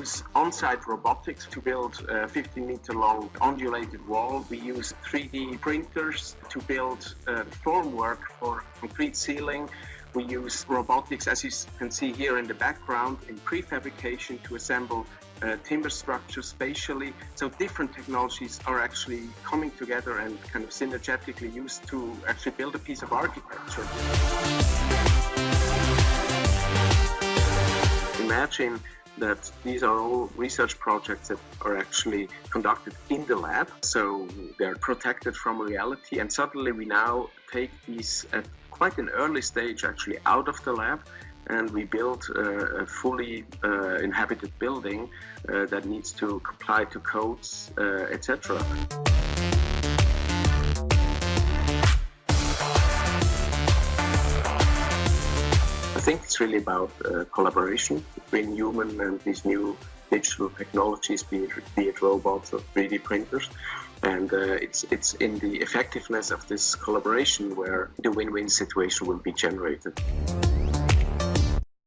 use on-site robotics to build a 50-meter-long undulated wall. We use 3D printers to build formwork for concrete ceiling. We use robotics, as you can see here in the background, in prefabrication to assemble timber structures spatially. So different technologies are actually coming together and kind of synergetically used to actually build a piece of architecture. Imagine that these are all research projects that are actually conducted in the lab, so they're protected from reality, and suddenly we now take these at quite an early stage actually out of the lab, and we build a fully inhabited building that needs to comply to codes, etc. I think it's really about collaboration between human and these new digital technologies, be it robots or 3D printers. And it's in the effectiveness of this collaboration where the win-win situation will be generated.